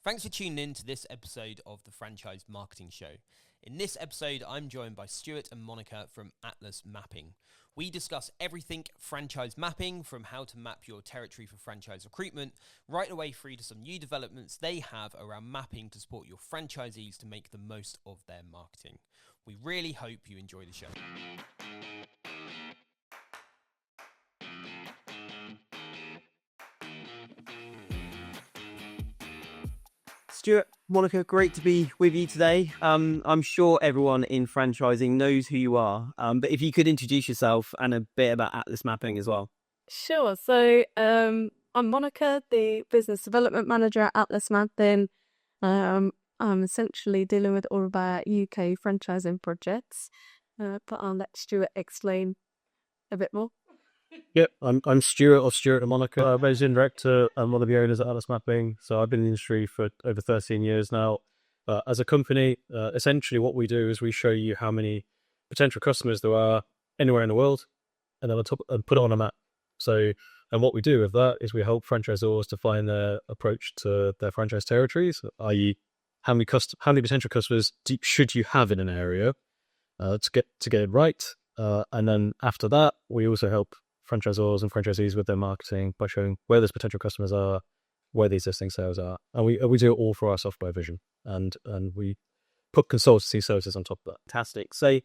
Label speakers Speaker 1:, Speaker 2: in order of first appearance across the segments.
Speaker 1: Thanks for tuning in to this episode of the Franchise Marketing Show. In this episode, I'm joined by Stuart and Monica from Atlas Mapping. We discuss everything franchise mapping, from how to map your territory for franchise recruitment, right away through to some new developments they have around mapping to support your franchisees to make the most of their marketing. We really hope you enjoy the show.
Speaker 2: Stuart, Monica, great to be with you today. I'm sure everyone in franchising knows who you are, but if you could introduce yourself and a bit about Atlas Mapping as well.
Speaker 3: Sure. So I'm Monica, the Business Development Manager at Atlas Mapping. I'm essentially dealing with all of our UK franchising projects, but I'll let Stuart explain a bit more.
Speaker 4: Yep, I'm Stuart or Stuart and Monica. I'm managing director and one of the owners at Atlas Mapping. So I've been in the industry for over 13 years now. As a company, essentially what we do is we show you how many potential customers there are anywhere in the world, and then and put it on a map. So, and what we do with that is we help franchisors define their approach to their franchise territories, i.e., how many potential customers should you have in an area to get it right. And then after that, we also help franchisors and franchisees with their marketing by showing where those potential customers are, where the existing sales are, and we do it all for our software vision, and we put consultancy services on top of that.
Speaker 2: Fantastic. So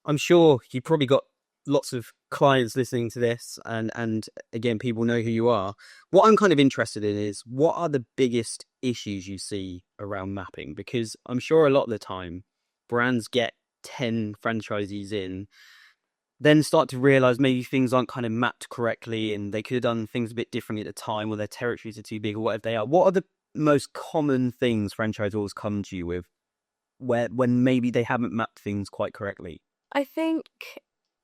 Speaker 2: I'm sure you've probably got lots of clients listening to this, and again, people know who you are. What I'm kind of interested in is, what are the biggest issues you see around mapping? Because I'm sure a lot of the time brands get 10 franchisees in, then start to realize maybe things aren't kind of mapped correctly and they could have done things a bit differently at the time, or their territories are too big, or whatever they are. What are the most common things franchisors come to you with when maybe they haven't mapped things quite correctly?
Speaker 3: I think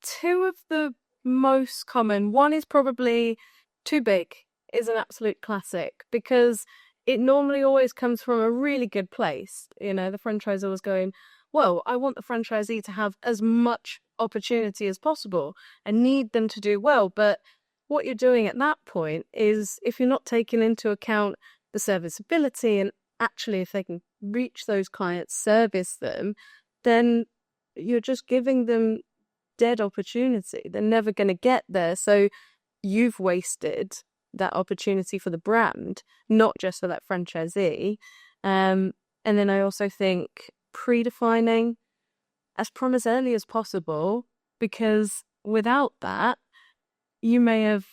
Speaker 3: two of the most common, one is probably too big, is an absolute classic, because it normally always comes from a really good place. You know, the franchisor was going, well, I want the franchisee to have as much opportunity as possible and need them to do well. But what you're doing at that point is, if you're not taking into account the serviceability and actually if they can reach those clients, service them, then you're just giving them dead opportunity. They're never going to get there. So you've wasted that opportunity for the brand, not just for that franchisee. And then I also think predefining from as early as possible, because without that, you may have,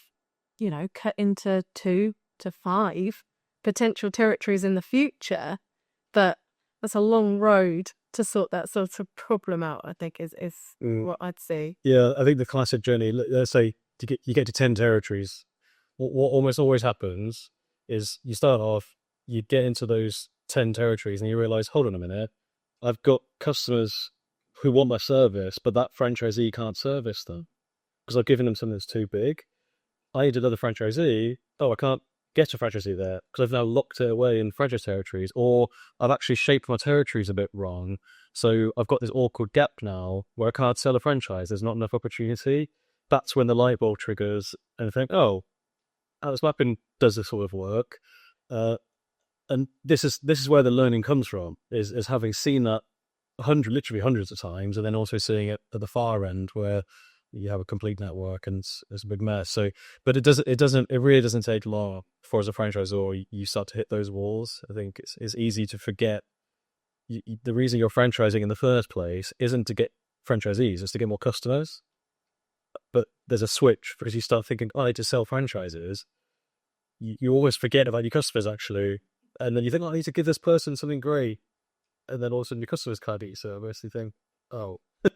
Speaker 3: cut into 2 to 5 potential territories in the future, but that's a long road to sort that sort of problem out, I think is what I'd say.
Speaker 4: Yeah, I think the classic journey, let's say you get to 10 territories, what almost always happens is you start off, you get into those 10 territories and you realize, hold on a minute, I've got customers who want my service, but that franchisee can't service them because I've given them something that's too big. I need another franchisee. Oh, I can't get a franchisee there because I've now locked it away in franchise territories, or I've actually shaped my territories a bit wrong. So I've got this awkward gap now where I can't sell a franchise. There's not enough opportunity. That's when the light bulb triggers and I think, oh, Atlas Mapping does this sort of work. And this is where the learning comes from, is having seen that literally hundreds of times, and then also seeing it at the far end where you have a complete network and it's a big mess. So, but it really doesn't take long for, as a franchisor, you start to hit those walls. I think it's easy to forget the reason you're franchising in the first place isn't to get franchisees, it's to get more customers. But there's a switch, because you start thinking, I need to sell franchises. You always forget about your customers, actually. And then you think, I need to give this person something great. And then all of a sudden your customers can't eat service. You think, oh, I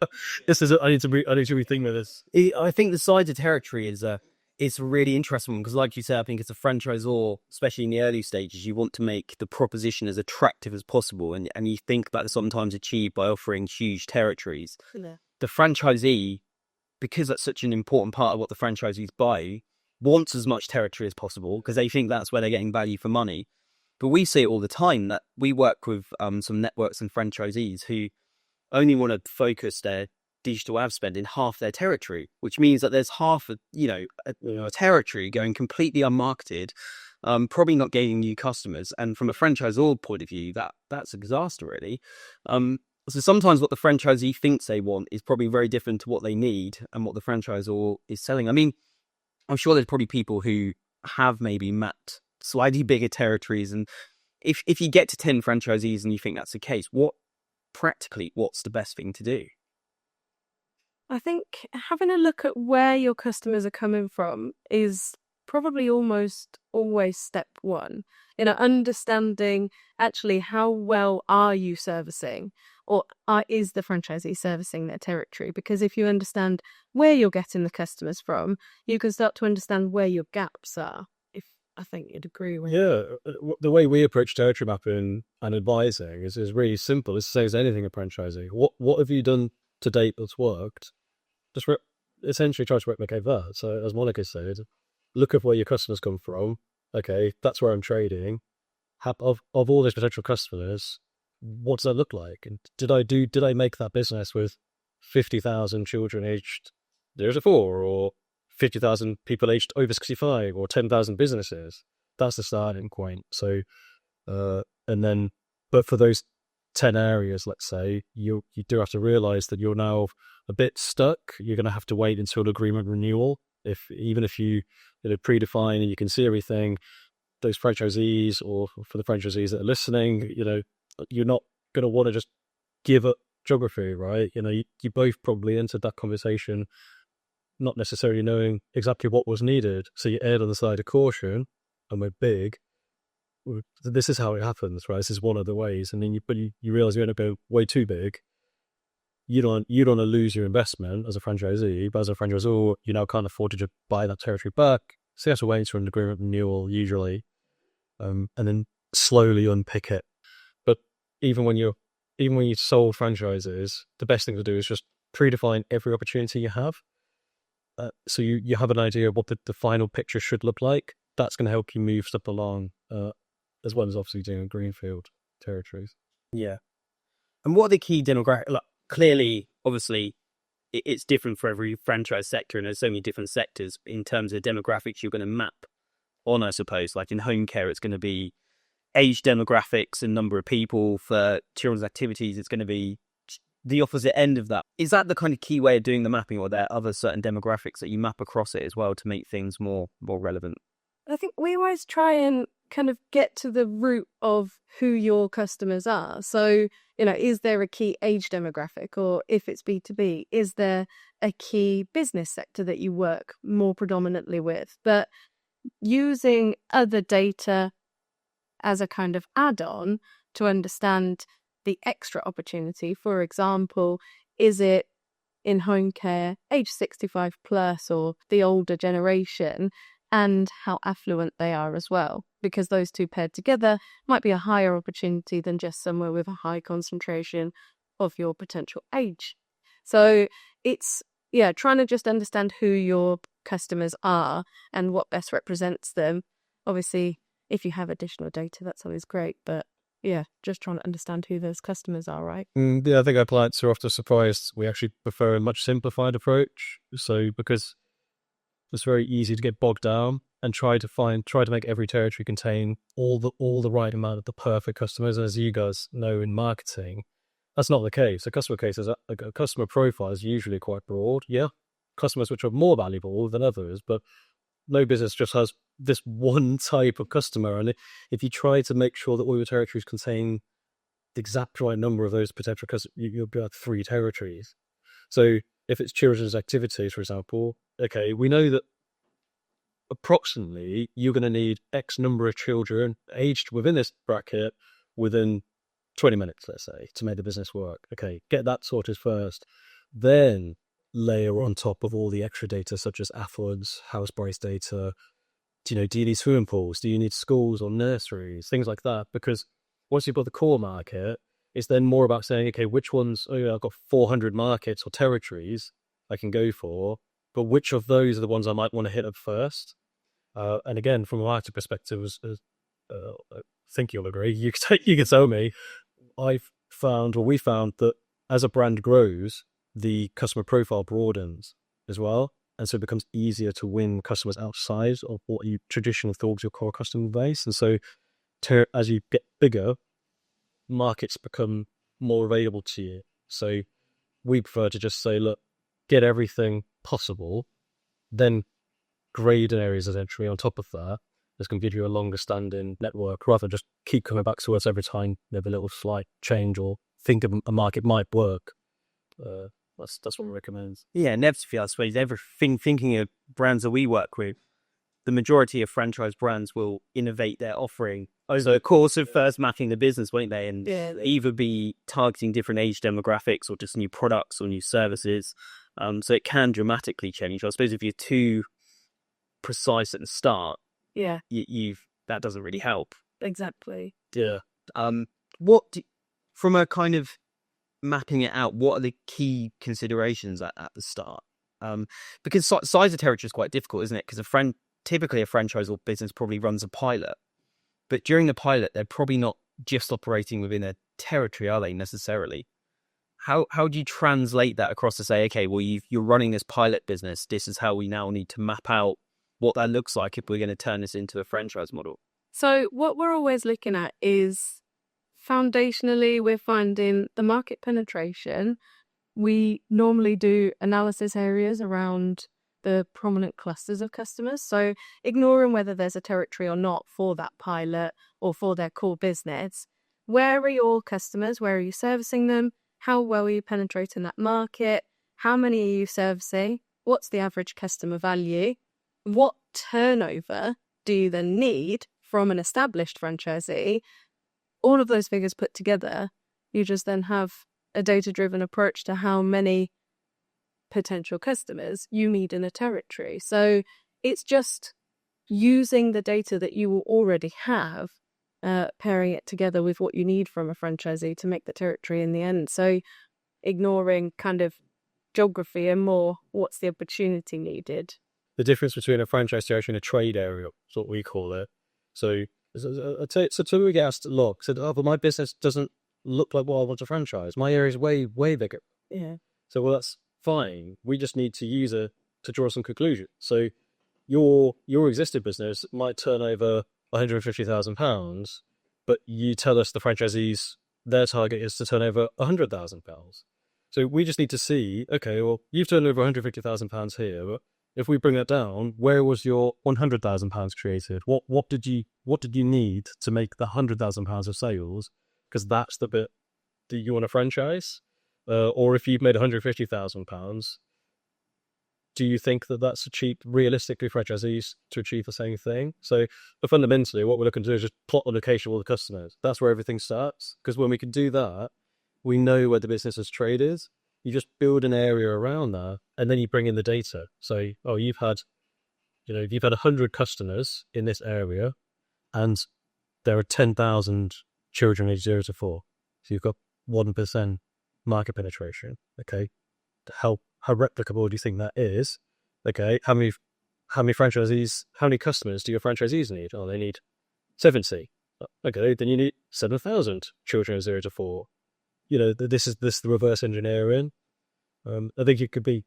Speaker 4: need to rethink this.
Speaker 2: I think the size of territory is a really interesting one, because like you said, I think as a franchisor, especially in the early stages, you want to make the proposition as attractive as possible. And you think about sometimes achieved by offering huge territories.
Speaker 3: Yeah.
Speaker 2: The franchisee, because that's such an important part of what the franchisees buy, wants as much territory as possible because they think that's where they're getting value for money. But we see it all the time that we work with some networks and franchisees who only want to focus their digital ad spend in half their territory, which means that there's half a territory going completely unmarketed, probably not gaining new customers. And from a franchisor point of view, that's a disaster, really. So sometimes what the franchisee thinks they want is probably very different to what they need and what the franchisor is selling. I mean, I'm sure there's probably people who have maybe mapped slightly bigger territories. And if you get to 10 franchisees and you think that's the case, what's the best thing to do?
Speaker 3: I think having a look at where your customers are coming from is probably almost always step one. Understanding actually how well are you servicing, or is the franchisee servicing their territory? Because if you understand where you're getting the customers from, you can start to understand where your gaps are. If I think you'd agree with.
Speaker 4: Yeah, the way we approach territory mapping and advising is really simple. It's the same as anything a franchisee. What have you done to date that's worked? Just essentially try to replicate that. So as Monica said, look at where your customers come from. Okay, that's where I'm trading. Of all those potential customers, what does that look like? And did I make that business with 50,000 children aged 0 to 4, or 50,000 people aged over 65, or 10,000 businesses? That's the starting point. So, and then, but for those 10 areas, let's say, you do have to realize that you're now a bit stuck. You're going to have to wait until agreement renewal. Even if you predefine and you can see everything, those franchisees, or for the franchisees that are listening, you're not going to want to just give up geography, right? You both probably entered that conversation not necessarily knowing exactly what was needed. So you erred on the side of caution, and we're big. This is how it happens, right? This is one of the ways. And then you realize you end up going way too big. You don't want to lose your investment as a franchisee, but as a franchisor, you now can't afford to just buy that territory back. So you have to wait for an agreement renewal usually, and then slowly unpick it. But even when you sold franchises, the best thing to do is just predefine every opportunity you have. So you have an idea of what the final picture should look like. That's going to help you move stuff along, as well as obviously doing greenfield territories.
Speaker 2: Yeah. And what are the key demographics? Like, clearly, obviously, it's different for every franchise sector, and there's so many different sectors in terms of demographics you're going to map on, I suppose. Like in home care, it's going to be age demographics and number of people. For children's activities, it's going to be the opposite end of that. Is that the kind of key way of doing the mapping, or are there other certain demographics that you map across it as well to make things more relevant?
Speaker 3: I think we always try and kind of get to the root of who your customers are. So, is there a key age demographic, or if it's B2B, is there a key business sector that you work more predominantly with? But using other data as a kind of add-on to understand the extra opportunity. For example, is it in home care age 65 plus, or the older generation, and how affluent they are as well, because those two paired together might be a higher opportunity than just somewhere with a high concentration of your potential age. So it's trying to just understand who your customers are and what best represents them. Obviously, if you have additional data, that's always great, but just trying to understand who those customers are, right?
Speaker 4: I think our clients are often surprised. We actually prefer a much simplified approach. So because it's very easy to get bogged down and try to make every territory contain all the right amount of the perfect customers. And as you guys know in marketing, that's not the case. A customer profile is usually quite broad. Yeah, customers which are more valuable than others, but no business just has this one type of customer. And if you try to make sure that all your territories contain the exact right number of those potential customers, you'll be at 3 territories. So if it's children's activities, for example, okay, we know that approximately you're going to need X number of children aged within this bracket within 20 minutes, let's say, to make the business work. Okay, get that sorted first. Then layer on top of all the extra data, such as affluence, house price data. Do you need swimming pools? Do you need schools or nurseries? Things like that. Because once you've got the core market, it's then more about saying, okay, which ones, I've got 400 markets or territories I can go for, but which of those are the ones I might want to hit up first? And again, from a marketing perspective, I think you'll agree, you can tell me, we found that as a brand grows, the customer profile broadens as well. And so it becomes easier to win customers outside of what you traditionally thought was your core customer base. And so as you get bigger, markets become more available to you. So we prefer to just say, look, get everything possible, then grade an areas of entry on top of that. This can give you a longer standing network rather than just keep coming back to us every time you have a little slight change or think a market might work. That's what we recommend.
Speaker 2: Yeah, inevitably, I suppose, thinking of brands that we work with, the majority of franchise brands will innovate their offering over the course of first mapping the business, won't they? And either be targeting different age demographics or just new products or new services. So it can dramatically change. I suppose if you're too precise at the start, that doesn't really help.
Speaker 3: Exactly.
Speaker 4: Yeah.
Speaker 2: From a kind of mapping it out, what are the key considerations at the start? Because size of territory is quite difficult, isn't it? Because typically a franchise or business probably runs a pilot, but during the pilot, they're probably not just operating within a territory, are they necessarily? How do you translate that across to say, okay, well, you're running this pilot business. This is how we now need to map out what that looks like if we're going to turn this into a franchise model.
Speaker 3: So what we're always looking at is, foundationally, we're finding the market penetration. We normally do analysis areas around the prominent clusters of customers. So ignoring whether there's a territory or not for that pilot or for their core business, where are your customers? Where are you servicing them? How well are you penetrating that market? How many are you servicing? What's the average customer value? What turnover do you then need from an established franchisee? All of those figures put together, you just then have a data-driven approach to how many potential customers you need in a territory. So it's just using the data that you will already have, pairing it together with what you need from a franchisee to make the territory in the end. So ignoring kind of geography and more what's the opportunity needed.
Speaker 4: The difference between a franchise territory and a trade area is what we call it. So we get asked a lot, said, oh, but my business doesn't look like what I want to franchise. My area is way, way bigger.
Speaker 3: Yeah.
Speaker 4: So, well, that's fine. We just need to use it to draw some conclusions. So your existing business might turn over £150,000, but you tell us the franchisees, their target is to turn over £100,000. So we just need to see, okay, well, you've turned over £150,000 here, but if we bring that down, where was your £100,000 created? What did you need to make the £100,000 of sales? Because that's the bit that you want to franchise. Or if you've made £150,000, do you think that that's achieved realistically franchisees to achieve the same thing? So fundamentally, what we're looking to do is just plot the location of all the customers. That's where everything starts. Because when we can do that, we know where the business has traded. You just build an area around that, and then you bring in the data. So, you've had 100 customers in this area, and there are 10,000 children aged 0 to 4. So you've got 1% market penetration. Okay, how replicable do you think that is? Okay, how many franchisees, how many customers do your franchisees need? Oh, they need 70. Okay, then you need 7,000 children aged 0 to 4. This is the reverse engineering. I think it could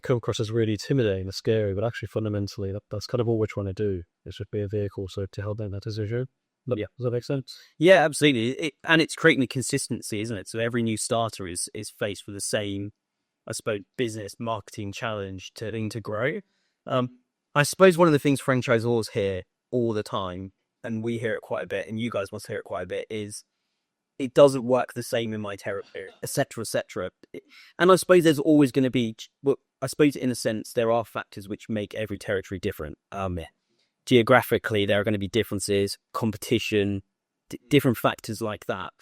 Speaker 4: come across as really intimidating and scary, but actually fundamentally that's kind of all we're trying to do. Is just be a vehicle to help them that decision. Yeah, does that make sense?
Speaker 2: Yeah, absolutely. And it's creating the consistency, isn't it? So every new starter is faced with the same, I suppose, business marketing challenge to grow. I suppose one of the things franchisors hear all the time, and we hear it quite a bit, and you guys must hear it quite a bit, is it doesn't work the same in my territory, etc., etc. And I suppose there's always going to be, well, I suppose in a sense, there are factors which make every territory different. Geographically, there are going to be differences, competition, different factors like that.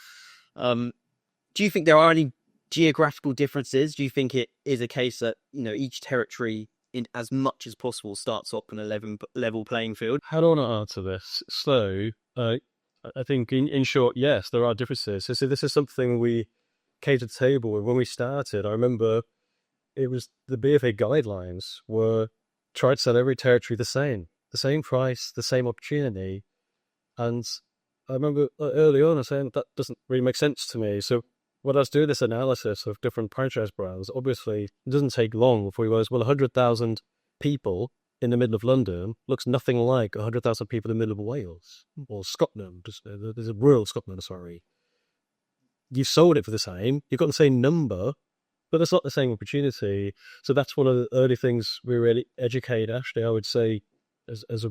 Speaker 2: Do you think there are any geographical differences? Do you think it is a case that, each territory, in as much as possible, starts up on a level playing field?
Speaker 4: How do I want to answer this? So, I think in short, yes, there are differences. So this is something we came to the table with when we started. I remember it was the BFA guidelines were try to sell every territory the same price, the same opportunity. And I remember early on I saying that doesn't really make sense to me. So when I was doing this analysis of different franchise brands, obviously it doesn't take long before you realize, well, 100,000 people in the middle of London looks nothing like 100,000 people in the middle of Wales or Scotland. There's a rural Scotland, sorry. You sold it for the same. You've got the same number, but it's not the same opportunity. So that's one of the early things we really educate, actually, I would say, as a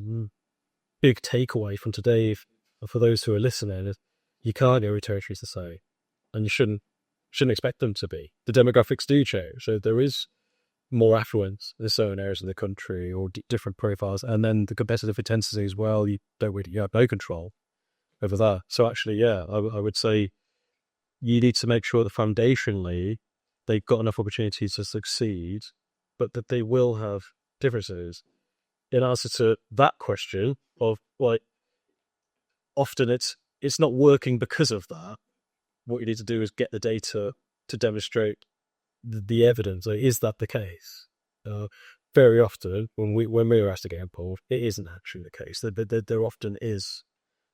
Speaker 4: big takeaway from today, for those who are listening, is you can't get every territory the same. And you shouldn't expect them to be. The demographics do change. So there is more affluence in certain areas of the country or different profiles. And then the competitive intensity as well, you have no control over that. So actually, yeah, I would say you need to make sure that foundationally they've got enough opportunities to succeed, but that they will have differences. In answer to that question of, like, often it's not working because of that. What you need to do is get the data to demonstrate the evidence. Like, is that the case? Very often, when we were asked to get involved, it isn't actually the case. There often is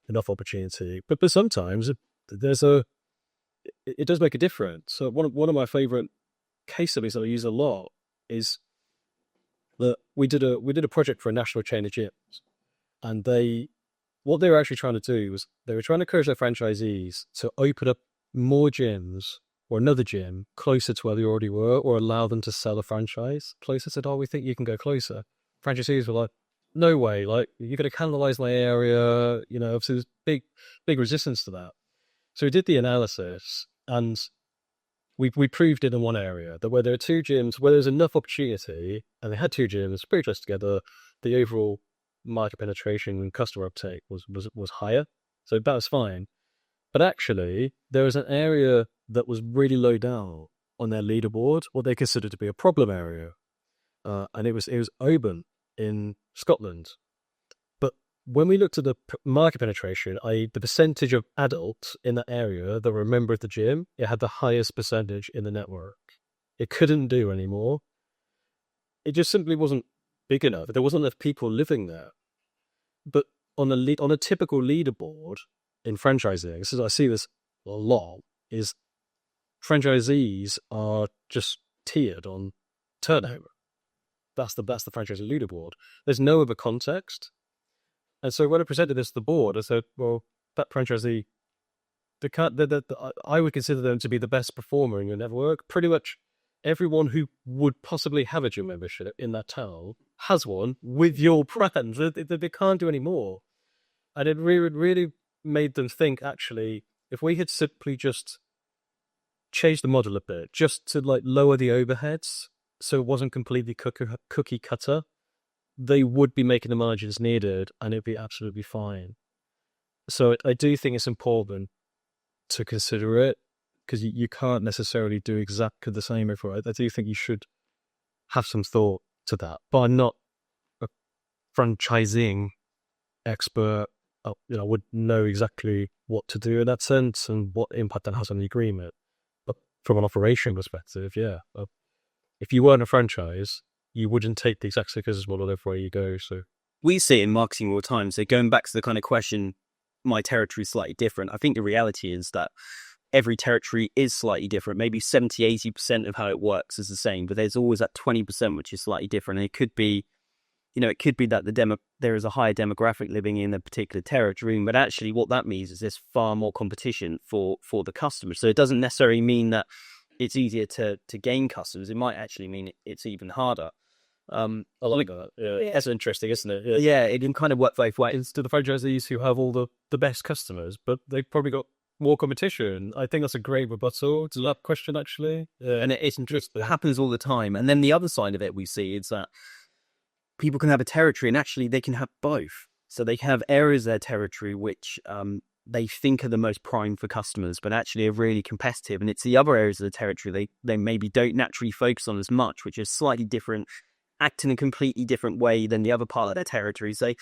Speaker 4: enough opportunity, but sometimes it does make a difference. So one of my favorite case studies that I use a lot is that we did a project for a national chain of gyms, and what they were actually trying to do was they were trying to encourage their franchisees to open up more gyms or another gym closer to where they already were, or allow them to sell a franchise closer. Said, we think you can go closer. Franchisees were like, no way, like, you're going to cannibalize my area. So there's big resistance to that. So we did the analysis, and we proved it in one area, that where there are two gyms, where there's enough opportunity, and they had two gyms pretty close together, the overall market penetration and customer uptake was higher. So that was fine. But actually, there was an area that was really low down on their leaderboard, what they considered to be a problem area. And it was Oban in Scotland. But when we looked at the market penetration, i.e. the percentage of adults in that area that were a member of the gym, it had the highest percentage in the network. It couldn't do anymore. It just simply wasn't big enough. There wasn't enough people living there. But on a typical leaderboard in franchising, so I see this a lot, is franchisees are just tiered on turnover. That's the franchisee leaderboard. There's no other context. And so when I presented this to the board, I said, well, that franchisee, I would consider them to be the best performer in your network. Pretty much everyone who would possibly have a gym membership in that town has one with your brand. They can't do any more. And it really made them think, actually, if we had simply just changed the model a bit, just to lower the overheads so it wasn't completely cookie cutter, they would be making the margins needed and it'd be absolutely fine. So I do think it's important to consider it, because you can't necessarily do exactly the same everywhere. I do think you should have some thought to that. But I'm not a franchising expert. I would know exactly what to do in that sense and what impact that has on the agreement. But from an operation perspective, if you weren't a franchise, you wouldn't take the exact business model everywhere you go. So
Speaker 2: We see it in marketing all the time. So going back to the kind of question, my territory is slightly different. I think the reality is that every territory is slightly different. Maybe 70, 80% of how it works is the same, but there's always that 20% which is slightly different. And it could be, that there is a higher demographic living in a particular territory, but actually what that means is there's far more competition for the customers. So it doesn't necessarily mean that it's easier to gain customers. It might actually mean it's even harder.
Speaker 4: I like that. Yeah. That's interesting, isn't it?
Speaker 2: Yeah, it can kind of work both ways.
Speaker 4: It's to the franchisees who have all the best customers, but they've probably got more competition. I think that's a great rebuttal to that question, actually.
Speaker 2: And it's interesting. It happens all the time. And then the other side of it we see is that people can have a territory and actually they can have both. So they have areas of their territory which they think are the most prime for customers, but actually are really competitive. And it's the other areas of the territory they maybe don't naturally focus on as much, which is slightly different, act in a completely different way than the other part of their territory. So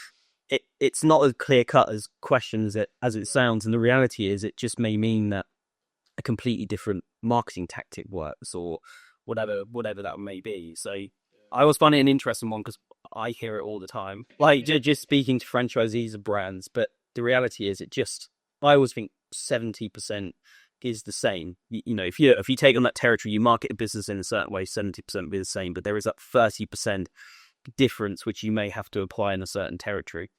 Speaker 2: it's not as clear cut as questions as it sounds. And the reality is it just may mean that a completely different marketing tactic works or whatever that may be. So I always find it an interesting one because I hear it all the time. Like just speaking to franchisees of brands, but the reality is I always think 70% is the same. You know, if you take on that territory, you market a business in a certain way, 70% will be the same, but there is that 30% difference which you may have to apply in a certain territory.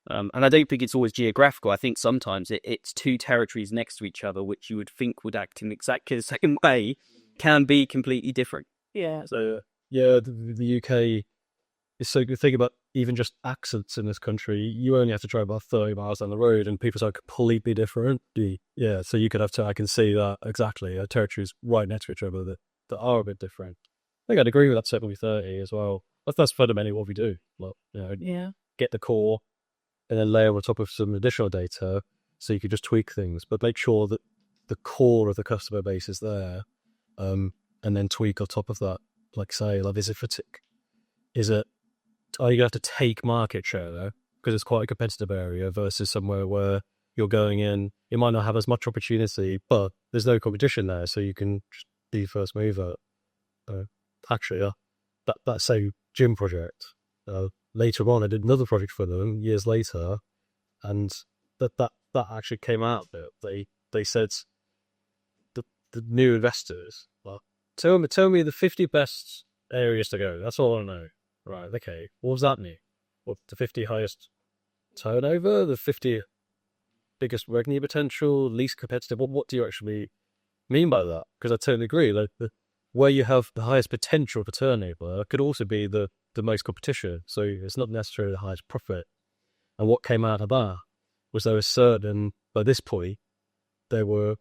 Speaker 2: And I don't think it's always geographical. I think sometimes it's two territories next to each other, which you would think would act in exactly the same way, can be completely different.
Speaker 3: Yeah.
Speaker 4: So yeah, the UK is so good. Think about even just accents in this country. You only have to drive about 30 miles down the road, and people are completely different. Yeah, so you could have to. I can see that exactly. Territories right next to each other that are a bit different. I think I'd agree with that 70-30 as well. That's fundamentally what we do. Like,
Speaker 3: Yeah.
Speaker 4: get the core, and then layer on top of some additional data, so you could just tweak things, but make sure that the core of the customer base is there, and then tweak on top of that. Like say, like is it fatigue? Are you going to have to take market share though? Because it's quite a competitive area versus somewhere where you're going in, you might not have as much opportunity, but there's no competition there, so you can just be first mover. Actually, that same gym project, later on, I did another project for them years later, and that actually came out that they said the new investors, well, tell me the 50 best areas to go. That's all I know. Right, okay. What was that mean? What, the 50 highest turnover? The 50 biggest revenue potential? Least competitive? What do you actually mean by that? Because I totally agree. Like where you have the highest potential for turnover could also be the most competition. So it's not necessarily the highest profit. And what came out of that was there was certain, by this point, there were,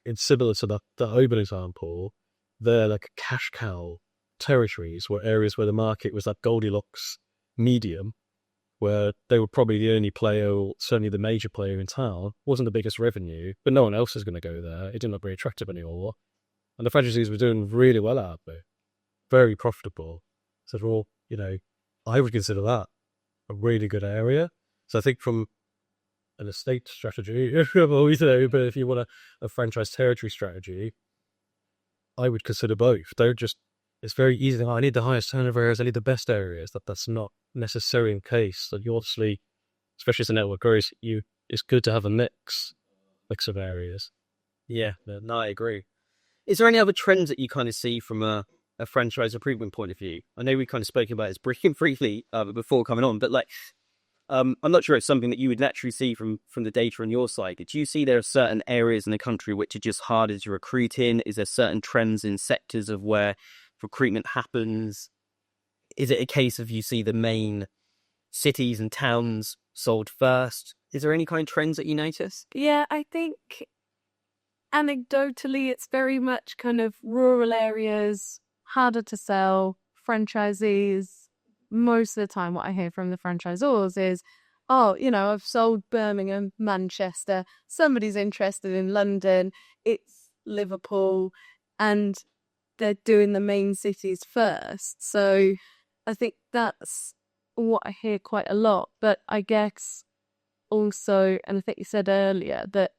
Speaker 4: it's similar to the Oban example, they're like a cash cow territories were areas where the market was that Goldilocks medium, where they were probably the only player, or certainly the major player in town, wasn't the biggest revenue, but no one else is going to go there. It didn't look very attractive anymore. And the franchisees were doing really well out there, very profitable. So, well, I would consider that a really good area. So I think from an estate strategy, but if you want a franchise territory strategy, I would consider both. It's very easy. I need the highest turnover areas. I need the best areas. That's not necessarily the case. That you obviously, especially as a network grows, it's good to have a mix of areas.
Speaker 2: Yeah, no, I agree. Is there any other trends that you kind of see from a franchise improvement point of view? I know we kind of spoke about this briefly before coming on, but I'm not sure it's something that you would naturally see from the data on your side. Do you see there are certain areas in the country which are just harder to recruit in? Is there certain trends in sectors of where recruitment happens? Is it a case of you see the main cities and towns sold first? Is there any kind of trends that you notice?
Speaker 3: Yeah, I think anecdotally it's very much kind of rural areas, harder to sell, franchisees. Most of the time what I hear from the franchisors is, I've sold Birmingham, Manchester, somebody's interested in London, it's Liverpool, and they're doing the main cities first. So I think that's what I hear quite a lot. But I guess also, and I think you said earlier, that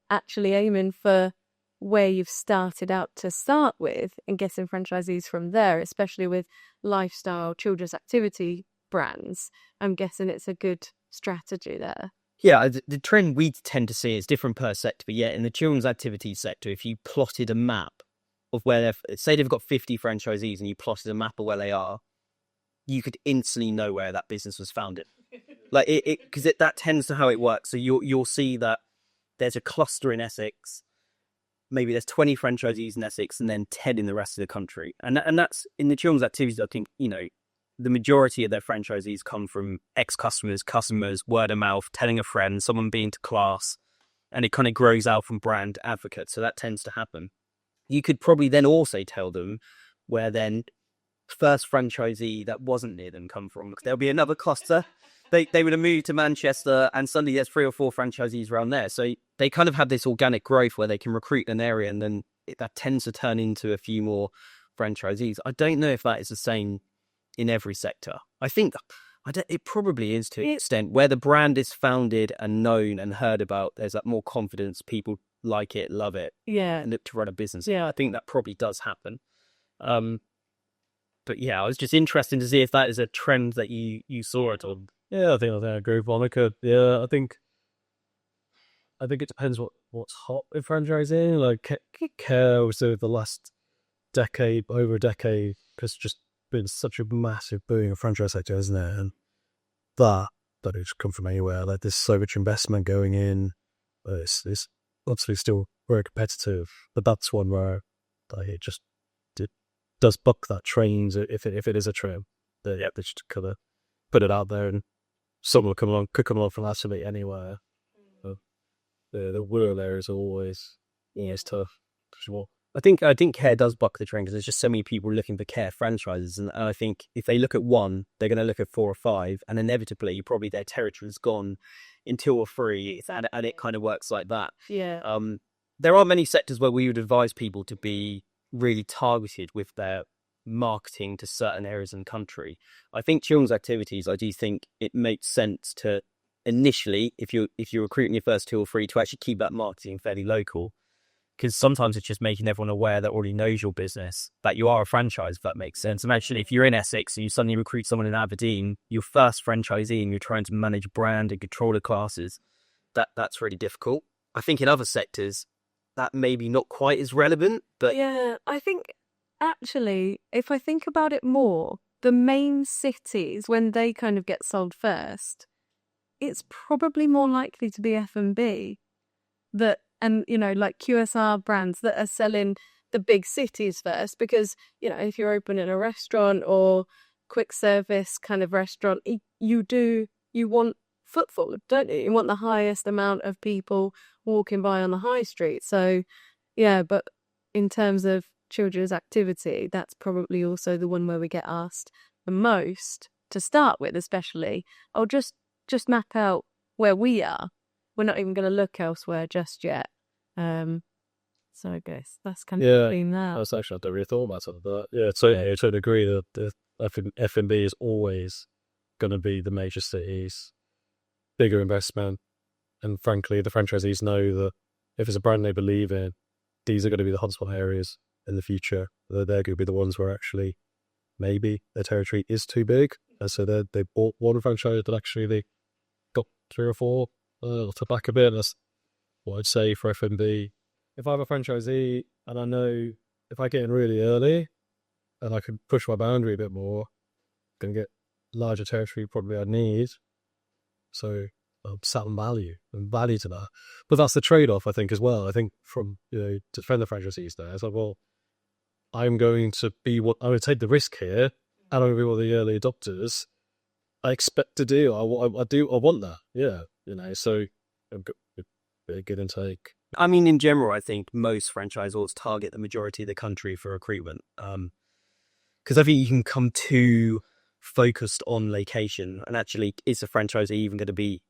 Speaker 3: actually aiming for where you've started out to start with and getting franchisees from there, especially with lifestyle, children's activity brands, I'm guessing it's a good strategy there.
Speaker 2: Yeah, the trend we tend to see is different per sector, but yeah, in the children's activities sector, if you plotted a map of where say they've got 50 franchisees and you plotted a map of where they are, you could instantly know where that business was founded. Like because that tends to how it works. So you'll see that there's a cluster in Essex. Maybe there's 20 franchisees in Essex and then 10 in the rest of the country. And that's in the children's activities. I think, the majority of their franchisees come from ex-customers, word of mouth, telling a friend, someone being to class, and it kind of grows out from brand advocates. So that tends to happen. You could probably then also tell them where then first franchisee that wasn't near them come from. There'll be another cluster. They would have moved to Manchester and suddenly there's 3 or 4 franchisees around there. So they kind of have this organic growth where they can recruit an area and then that tends to turn into a few more franchisees. I don't know if that is the same in every sector. I think it probably is to an extent where the brand is founded and known and heard about. There's that more confidence. People like it, love it, and look to run a business. Yeah, I think that probably does happen. But yeah, I was just interested to see if that is a trend that you saw at all.
Speaker 4: Yeah, I think I agree with Monica. Yeah, I think I think it depends what's hot with franchising. Like Care was the last decade, over a decade, has just been such a massive boom in the franchise sector, hasn't it? And that it's come from anywhere. Like there's so much investment going in. It's obviously still very competitive, but that's one where it does buck that trend if it is a trend. They just kind of put it out there, and someone could come along from absolutely anywhere. The rural areas are always it's tough.
Speaker 2: I think Care does buck the trend because there's just so many people looking for Care franchises, and I think if they look at one, they're going to look at 4 or 5, and inevitably, probably their territory's gone in 2 or 3, and it kind of works like that.
Speaker 3: Yeah.
Speaker 2: There are many sectors where we would advise people to be really targeted with their marketing to certain areas in the country. I think children's activities, I do think it makes sense to initially, if you're recruiting your first 2 or 3, to actually keep that marketing fairly local. Because sometimes it's just making everyone aware that already knows your business, that you are a franchise, if that makes sense. And actually, if you're in Essex and you suddenly recruit someone in Aberdeen, your first franchisee, and you're trying to manage brand and control the classes, that's really difficult. I think in other sectors, that may be not quite as relevant, but...
Speaker 3: Yeah, I think, actually, if I think about it more, the main cities, when they kind of get sold first, it's probably more likely to be F&B and, like QSR brands that are selling the big cities first, because, if you're opening a restaurant or quick service kind of restaurant, you want footfall, don't you? You want the highest amount of people walking by on the high street. So, yeah, but in terms of children's activity, that's probably also the one where we get asked the most to start with, especially. I'll just map out where we are. We're not even going to look elsewhere just yet. So I guess that's kind of clean that.
Speaker 4: That's actually, I don't really thought about something like that. Yeah, so I totally agree that F&B is always going to be the major cities, bigger investment, and frankly, the franchisees know that if it's a brand they believe in, these are going to be the hotspot areas in the future. They're going to be the ones where actually maybe their territory is too big, and so they bought one franchise that actually they got 3 or 4 to back a bit. That's what I'd say for F&B. If I have a franchisee and I know if I get in really early and I can push my boundary a bit more, I'm going to get larger territory probably I need. So some value to that. But that's the trade-off, I think, as well. I think from, to defend the franchisees there, it's like, well, I'm going to take the risk here, and I'm going to be one of the early adopters. I expect to do. I want that. Yeah, so a good intake.
Speaker 2: I mean, in general, I think most franchisors target the majority of the country for recruitment. Because I think you can come too focused on location, and actually, is the franchisee even going to be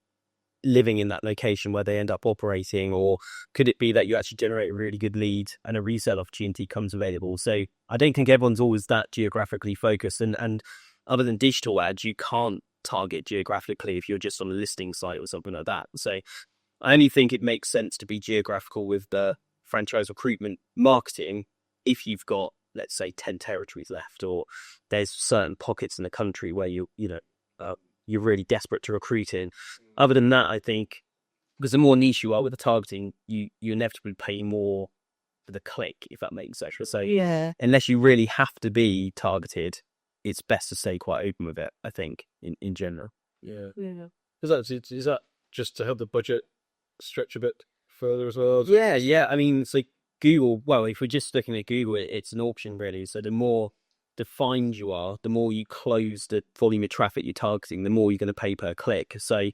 Speaker 2: living in that location where they end up operating, or could it be that you actually generate a really good lead and a resale opportunity comes available? So I don't think everyone's always that geographically focused, and other than digital ads, you can't target geographically if you're just on a listing site or something like that. So I only think it makes sense to be geographical with the franchise recruitment marketing if you've got, let's say, 10 territories left, or there's certain pockets in the country where you're really desperate to recruit in. Other than that, I think, because the more niche you are with the targeting, you inevitably pay more for the click, if that makes sense. So unless you really have to be targeted, it's best to stay quite open with it, I think, in general.
Speaker 4: Yeah. Is that just to help the budget stretch a bit further as well?
Speaker 2: Yeah. I mean, it's like Google, well, if we're just looking at Google, it's an auction really. So the more defined you are, the more you close the volume of traffic you're targeting, the more you're going to pay per click. So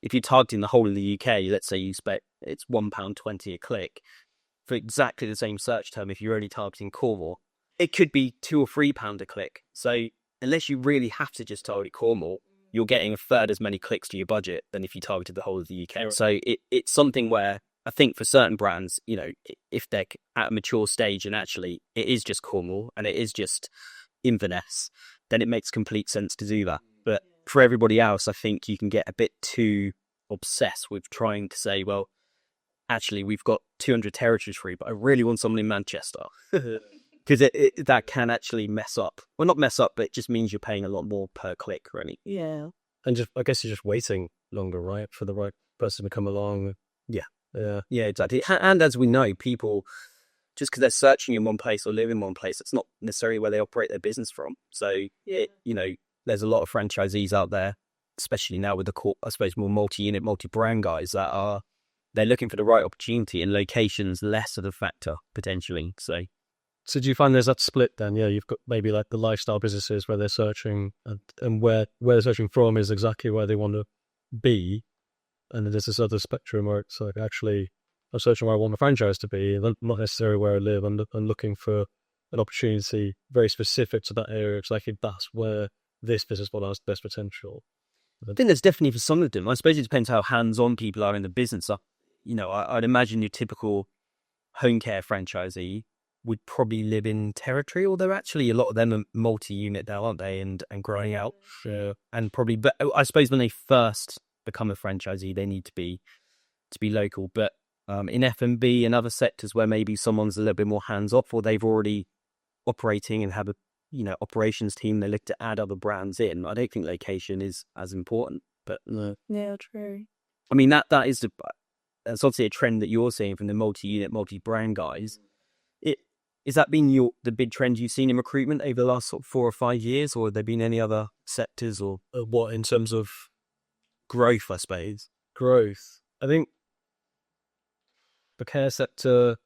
Speaker 2: if you're targeting the whole of the UK, let's say you expect it's £1.20 a click for exactly the same search term. If you're only targeting Cornwall, it could be £2 or £3 a click. So unless you really have to just target Cornwall, you're getting a third as many clicks to your budget than if you targeted the whole of the UK. So it's something where I think for certain brands, if they're at a mature stage and actually it is just Cornwall and it is just Inverness, then it makes complete sense to do that. But for everybody else, I think you can get a bit too obsessed with trying to say, well, actually, we've got 200 territories free, but I really want someone in Manchester. Because that can actually mess up. Well, not mess up, but it just means you're paying a lot more per click, really.
Speaker 3: Yeah.
Speaker 4: And I guess you're just waiting longer, right, for the right person to come along. Yeah.
Speaker 2: Yeah, exactly. And as we know, people, just because they're searching in one place or live in one place, it's not necessarily where they operate their business from. So, there's a lot of franchisees out there, especially now with I suppose, more multi-unit, multi-brand guys they're looking for the right opportunity, and location's less of a factor potentially. So
Speaker 4: do you find there's that split then? Yeah, you've got maybe like the lifestyle businesses where they're searching, and where they're searching from is exactly where they want to be. And then there's this other spectrum where it's like, actually, I'm searching where I want my franchise to be, not necessarily where I live. I'm looking for an opportunity very specific to that area. It's like, that's where this business model has best potential.
Speaker 2: I think there's definitely for some of them. I suppose it depends how hands-on people are in the business. I'd imagine your typical home care franchisee would probably live in territory, although actually a lot of them are multi-unit now, aren't they, and growing out.
Speaker 4: Yeah.
Speaker 2: And probably, but I suppose when they first become a franchisee, they need to be local. But in F&B and other sectors where maybe someone's a little bit more hands-off, or they've already operating and have a operations team, they look to add other brands in, I don't think location is as important. But
Speaker 3: Yeah, true.
Speaker 2: I mean, that's obviously a trend that you're seeing from the multi-unit, multi-brand guys. Is that been the big trend you've seen in recruitment over the last sort of 4 or 5 years, or have there been any other sectors or
Speaker 4: what in terms of
Speaker 2: growth, I suppose?
Speaker 4: Growth. I think the care sector,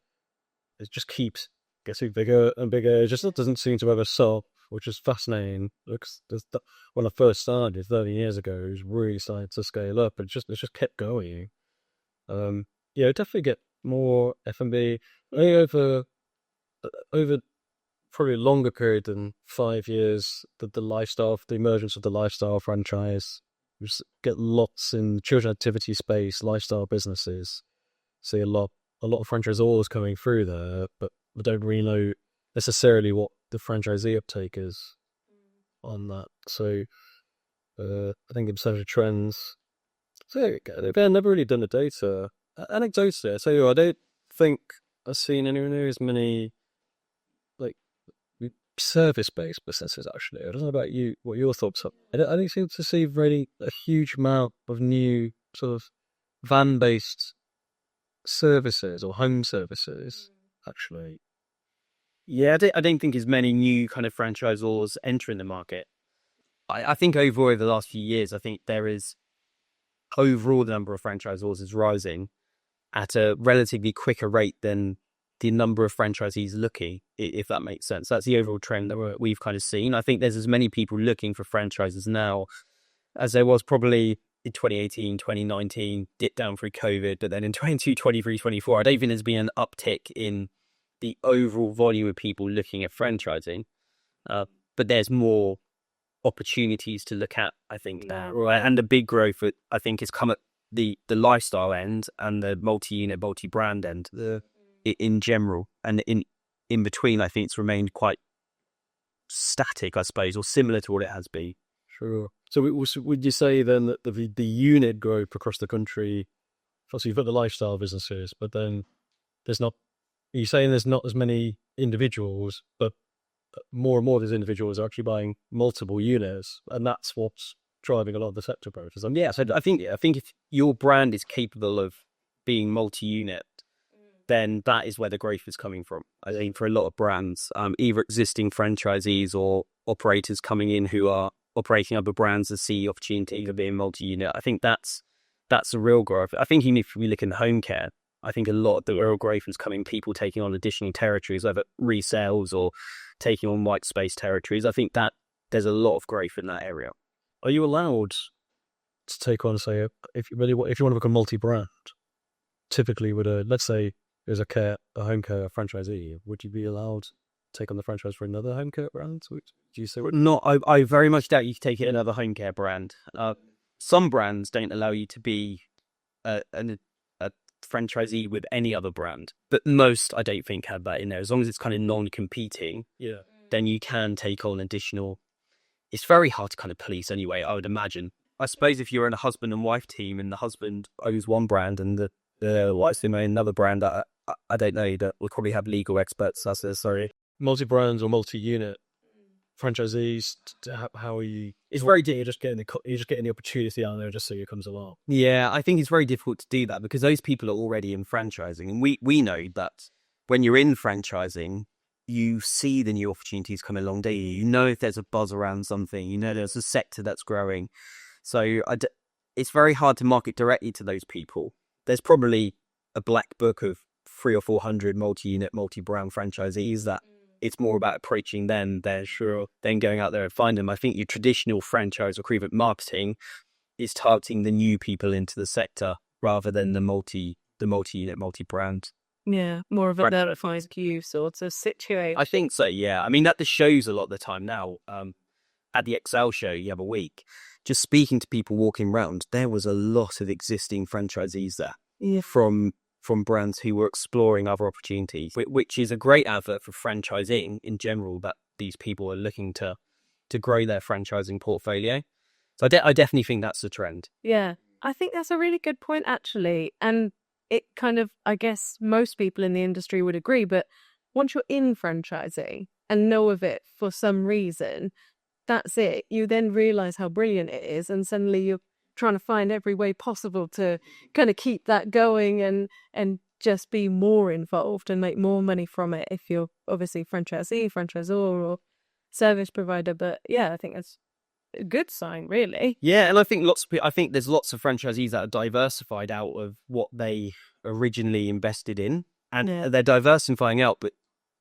Speaker 4: it just keeps getting bigger and bigger. It just doesn't seem to ever stop, which is fascinating. Because when I first started 30 years ago, it was really starting to scale up. It just kept going. Definitely get more F&B. Over probably a longer period than 5 years, the emergence of the lifestyle franchise. We just get lots in children activity space, lifestyle businesses. See a lot of franchisors coming through there, but we don't really know necessarily what the franchisee uptake is on that. So I think in terms of trends, so they've never really done the data. Anecdotally, I tell you, I don't think I've seen anywhere near as many like service-based businesses. Actually, I don't know about you, what your thoughts are. I don't seem to see really a huge amount of new sort of van-based services or home services. Actually,
Speaker 2: yeah, I don't think as many new kind of franchisors entering the market. I think overall over the last few years, I think there is overall the number of franchisors is rising at a relatively quicker rate than the number of franchisees looking, if that makes sense. That's the overall trend that we've kind of seen. I think there's as many people looking for franchises now as there was probably in 2018, 2019, dipped down through COVID, but then in 22, 23, 24, I don't think there's been an uptick in the overall volume of people looking at franchising. But there's more opportunities to look at, I think, now. Right? And the big growth, I think, has come at the lifestyle end and the multi-unit, multi-brand end in general. And in between, I think it's remained quite static, I suppose, or similar to what it has been.
Speaker 4: Sure. So would you say then that the unit growth across the country, obviously you've got the lifestyle businesses, but then are you saying there's not as many individuals, but more and more of these individuals are actually buying multiple units, and that's what's driving a lot of the sector growth?
Speaker 2: Yeah, so I think if your brand is capable of being multi-unit, then that is where the growth is coming from. I think for a lot of brands, either existing franchisees or operators coming in who are operating other brands that see opportunity of being multi-unit, I think that's the real growth. I think even if we look in home care, I think a lot of the real growth is coming people taking on additional territories, whether resales or taking on white space territories. I think that there's a lot of growth in that area.
Speaker 4: Are you allowed to take on, say, if you want to become multi-brand, typically with let's say there's a home care franchisee, would you be allowed to take on the franchise for another home care brand? Do you say
Speaker 2: not? I very much doubt you can take it another home care brand. Some brands don't allow you to be a franchisee with any other brand, but most I don't think have that in there. As long as it's kind of non-competing, then you can take on additional. It's very hard to kind of police anyway, I would imagine. I suppose if you're in a husband and wife team and the husband owns one brand and the wife's in another brand, I don't know. We'll probably have legal experts. Sorry.
Speaker 4: Multi-brands or multi-unit franchisees? How are you?
Speaker 2: It's very
Speaker 4: You're just getting the opportunity out there just so it comes along.
Speaker 2: Yeah, I think it's very difficult to do that because those people are already in franchising. And we know that when you're in franchising, you see the new opportunities coming along daily. You know if there's a buzz around something, you know there's a sector that's growing. So it's very hard to market directly to those people. There's probably a black book of 300 or 400 multi-unit, multi-brand franchisees that it's more about approaching them then going out there and find them. I think your traditional franchise recruitment marketing is targeting the new people into the sector rather than the multi-unit, multi-brand.
Speaker 3: Yeah, more of a verified queue sort of situation.
Speaker 2: I think so, yeah. I mean, at the shows a lot of the time now, at the Excel show the other week, just speaking to people walking around, there was a lot of existing franchisees there from brands who were exploring other opportunities, which is a great advert for franchising in general, that these people are looking to grow their franchising portfolio. So I definitely think that's the trend.
Speaker 3: Yeah, I think that's a really good point, actually. And it kind of, I guess most people in the industry would agree, but once you're in franchising and know of it for some reason, that's it. You then realise how brilliant it is, and suddenly you're trying to find every way possible to kind of keep that going and just be more involved and make more money from it if you're obviously franchisee, franchisor, or service provider. But yeah, I think that's a good sign, really.
Speaker 2: Yeah, and I think there's lots of franchisees that are diversified out of what they originally invested in, and they're diversifying out, but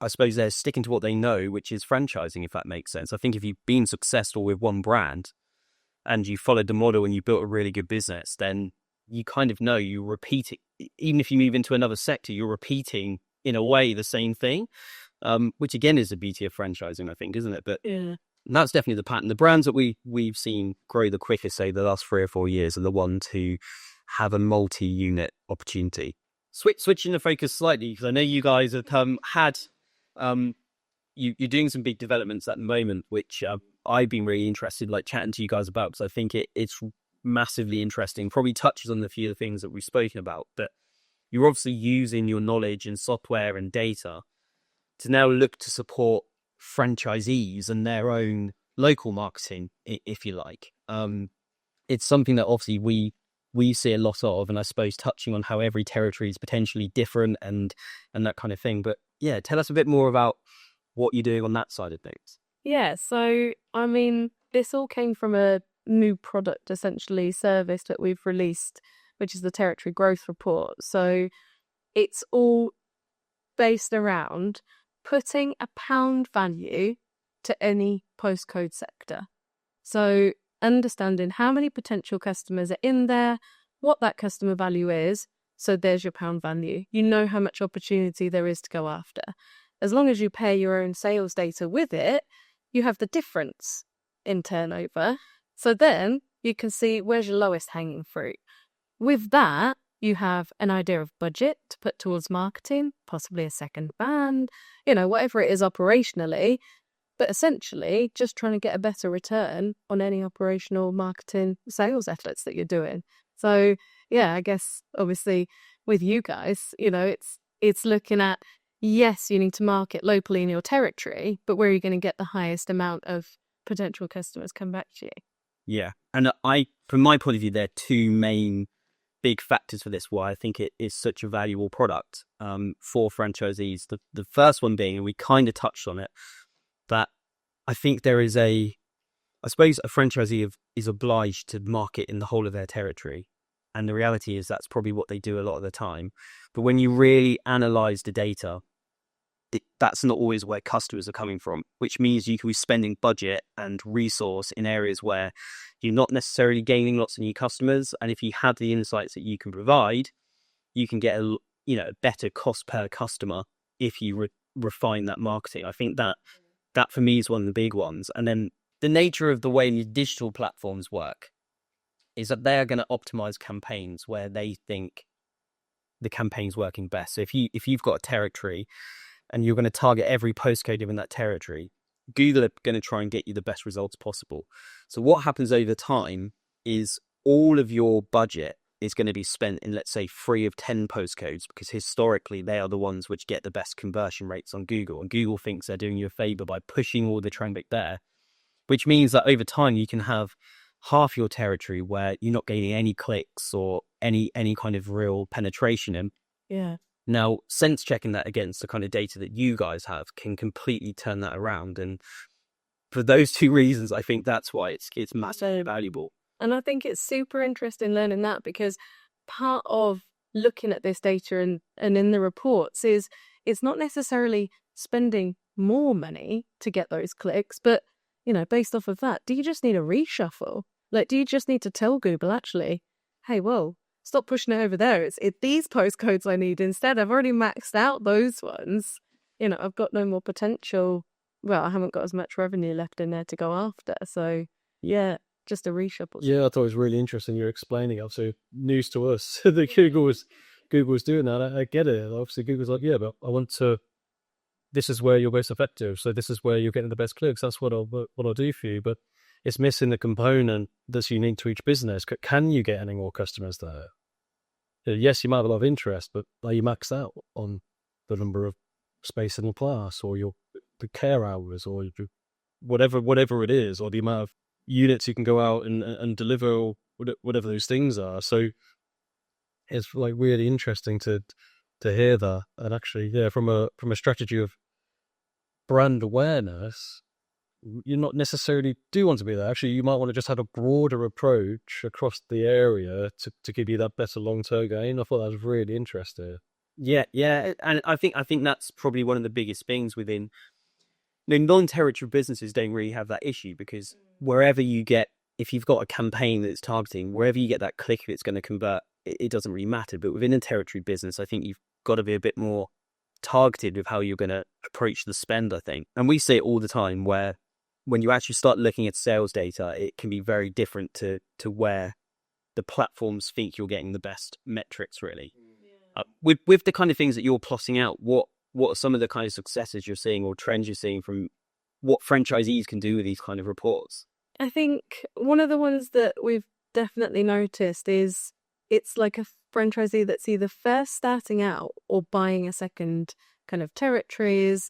Speaker 2: I suppose they're sticking to what they know, which is franchising, if that makes sense. I think if you've been successful with one brand and you followed the model and you built a really good business, then you kind of know you repeat it. Even if you move into another sector, you're repeating in a way the same thing, which again is the beauty of franchising, I think, isn't it? But yeah. And that's definitely the pattern. The brands that we've seen grow the quickest, say, the last 3 or 4 years are the ones who have a multi-unit opportunity. Switching the focus slightly, because I know you guys have had you're doing some big developments at the moment, which I've been really interested, like chatting to you guys about, because I think it's massively interesting. Probably touches on a few of the things that we've spoken about, but you're obviously using your knowledge in software and data to now look to support franchisees and their own local marketing, if you like. It's something that obviously we see a lot of, and I suppose touching on how every territory is potentially different and that kind of thing. But yeah, tell us a bit more about what you're doing on that side of things.
Speaker 3: Yeah, so I mean, this all came from a new product, essentially, service that we've released, which is the Territory Growth Report. So it's all based around putting a pound value to any postcode sector. So understanding how many potential customers are in there, what that customer value is. So there's your pound value. You know how much opportunity there is to go after. As long as you pair your own sales data with it, you have the difference in turnover. So then you can see where's your lowest hanging fruit. With that, you have an idea of budget to put towards marketing, possibly a second band, whatever it is operationally, but essentially just trying to get a better return on any operational marketing sales efforts that you're doing. So yeah, I guess obviously with you guys, it's looking at, yes, you need to market locally in your territory, but where are you going to get the highest amount of potential customers come back to you?
Speaker 2: Yeah. And from my point of view, there are two main big factors for this, why I think it is such a valuable product for franchisees. The first one being, and we kind of touched on it, that I think there is I suppose a franchisee is obliged to market in the whole of their territory. And the reality is that's probably what they do a lot of the time. But when you really analyze the data, that's not always where customers are coming from, which means you can be spending budget and resource in areas where you're not necessarily gaining lots of new customers. And if you have the insights that you can provide, you can get a better cost per customer if you refine that marketing. I think that for me is one of the big ones. And then the nature of the way the digital platforms work is that they're going to optimize campaigns where they think the campaign's working best. So if you've got a territory and you're going to target every postcode in that territory, Google are going to try and get you the best results possible. So what happens over time is all of your budget is going to be spent in, let's say, 3 of 10 postcodes, because historically they are the ones which get the best conversion rates on Google, and Google thinks they're doing you a favor by pushing all the traffic there, which means that over time you can have half your territory where you're not getting any clicks or any kind of real penetration in.
Speaker 3: Yeah.
Speaker 2: Now, sense checking that against the kind of data that you guys have can completely turn that around. And for those 2 reasons, I think that's why it's massively valuable.
Speaker 3: And I think it's super interesting learning that, because part of looking at this data and in the reports is it's not necessarily spending more money to get those clicks, but, based off of that, do you just need a reshuffle? Like, do you just need to tell Google, actually, hey, whoa, stop pushing it over there. It's these postcodes I need instead. I've already maxed out those ones. I've got no more potential. Well, I haven't got as much revenue left in there to go after. So, yeah, just a reshuffle.
Speaker 4: Yeah, I thought it was really interesting you're explaining it. Obviously, news to us that Google was doing that. I get it. Obviously, Google's like, yeah, but I want to. This is where you're most effective. So this is where you're getting the best clicks. That's what I'll do for you. But it's missing the component that's unique to each business. Can you get any more customers there? Yes, you might have a lot of interest, but are you maxed out on the number of space in the class, or the care hours, or whatever it is, or the amount of units you can go out and deliver, or whatever those things are? So it's like really interesting to hear that. And actually, yeah, from a strategy of brand awareness, you not necessarily do want to be there. Actually, you might want to just have a broader approach across the area to give you that better long-term gain. I thought that was really interesting.
Speaker 2: Yeah, and I think that's probably one of the biggest things within non-territorial businesses. Don't really have that issue, because wherever you get, if you've got a campaign that's targeting, wherever you get that click, if it's going to convert, it doesn't really matter. But within a territory business, I think you've got to be a bit more targeted with how you're going to approach the spend, I think. And we see it all the time, where when you actually start looking at sales data, it can be very different to where the platforms think you're getting the best metrics, really. With the kind of things that you're plotting out, what are some of the kind of successes you're seeing or trends you're seeing from what franchisees can do with these kind of reports?
Speaker 3: I think one of the ones that we've definitely noticed is it's like a franchisee that's either first starting out or buying a second kind of territories.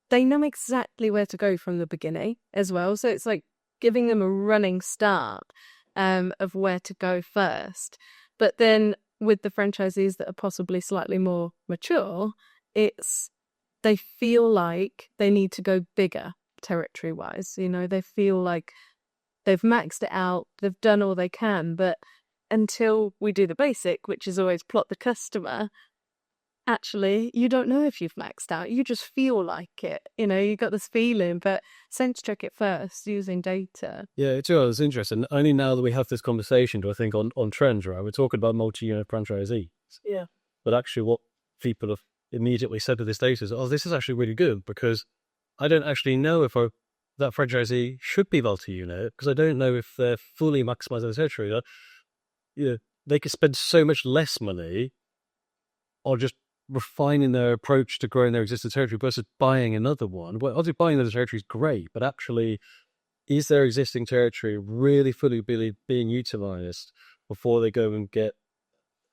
Speaker 3: They know exactly where to go from the beginning as well. So it's like giving them a running start of where to go first. But then with the franchisees that are possibly slightly more mature, they feel like they need to go bigger territory-wise. They feel like they've maxed it out, they've done all they can, but until we do the basic, which is always plot the customer, actually, you don't know if you've maxed out. You just feel like it. You got this feeling, but sense check it first using data.
Speaker 4: Yeah, it's interesting. Only now that we have this conversation do I think on trends, right? We're talking about multi-unit franchisees.
Speaker 3: Yeah.
Speaker 4: But actually what people have immediately said to this data is, this is actually really good, because I don't actually know if that franchisee should be multi-unit, because I don't know if they're fully maximizing the territory. They could spend so much less money on just refining their approach to growing their existing territory versus buying another one. Well, obviously buying another territory is great, but actually, is their existing territory really fully being utilized before they go and get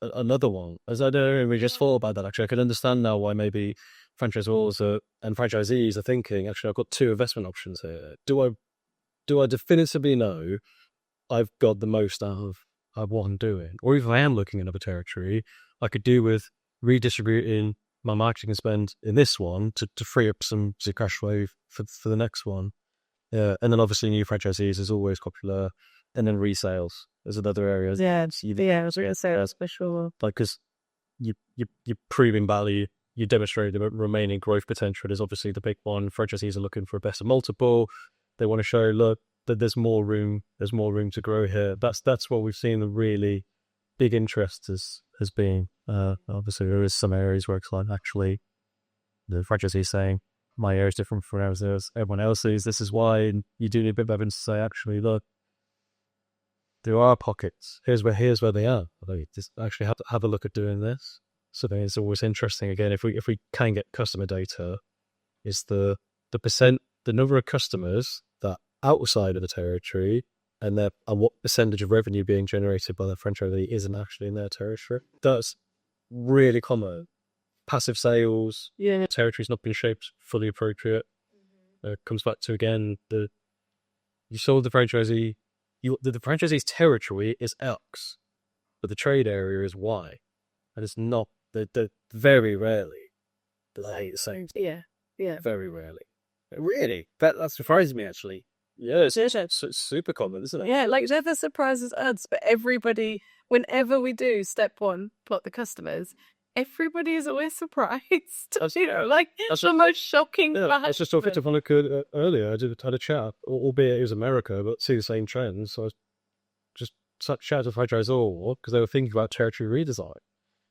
Speaker 4: another one? As I don't really just thought about that, actually. I can understand now why maybe franchisors and franchisees are thinking, actually, I've got 2 investment options here. Do I definitively know I've got the most out of what I'm doing? Or if I am looking at another territory, I could do with redistributing my marketing spend in this one to free up some cash flow for the next one. Yeah, and then obviously new franchisees is always popular, and then resales is another area.
Speaker 3: Yeah, I was going to say that's for sure.
Speaker 4: Like, because you're proving value, you demonstrate the remaining growth potential is obviously the big one. Franchisees are looking for a better multiple. They want to show, look, that there's more room to grow here. That's what we've seen. The really big interest has been. Obviously, there is some areas where it's like, actually, the franchisee saying, my area is different from everyone else's. This is why. And you do need a bit of evidence to say, actually, look, there are pockets. Here's where they are. Just actually have a look at doing this. So then it's always interesting. Again, if we can get customer data, is the number of customers that outside of the territory and what percentage of revenue being generated by the franchisee isn't actually in their territory. That's really common. Passive sales, territory's not been shaped fully appropriate. Comes back to, again, you sold the franchisee, the franchisee's territory is X, but the trade area is Y. And it's not, they're very rarely the same.
Speaker 3: Yeah.
Speaker 4: Very rarely.
Speaker 2: Really? That surprises me, actually.
Speaker 4: Yeah, it's super common, isn't it?
Speaker 3: Yeah, like never surprises us, but everybody, whenever we do step one, plot the customers, everybody is always surprised. Like the most shocking fact.
Speaker 4: I was just talking to Monica earlier. I had a chat, albeit it was America, but see the same trends. So I was just chatting to the franchisor because they were thinking about territory redesign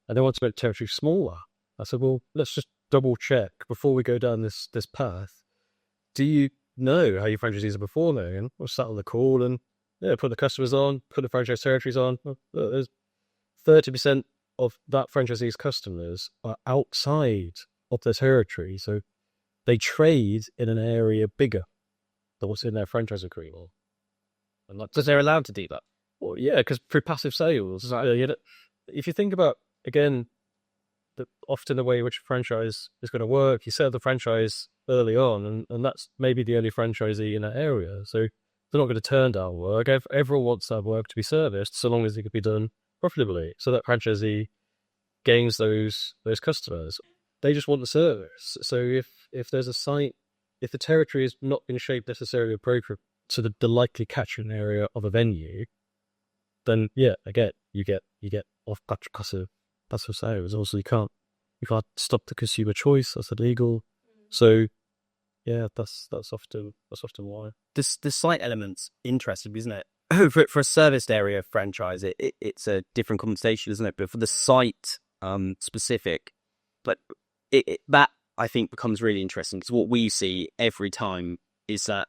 Speaker 4: and they wanted to make territory smaller. I said, well, let's just double check before we go down this path. Do you know how your franchisees are performing? And we'll sat on the call and put the customers on, put the franchise territories on. Look, there's 30% of that franchisee's customers are outside of their territory, so they trade in an area bigger than what's in their franchise agreement. And
Speaker 2: Because they're allowed to do that.
Speaker 4: Well, yeah, because through passive sales, if you think about, again, often the way in which a franchise is going to work, you set up the franchise early on, and that's maybe the only franchisee in that area. So they're not going to turn down work. Everyone wants that work to be serviced, so long as it can be done profitably. So that franchisee gains those customers. They just want the service. So if there's a site, if the territory has not been shaped necessarily appropriate to the likely catchment area of a venue, then again, you get off passive sales. Also, you can't stop the consumer choice. That's illegal. So that's often why.
Speaker 2: The site element's interesting, isn't it? For a serviced area franchise, it's a different conversation, isn't it? But for the site specific, but that I think becomes really interesting because what we see every time is that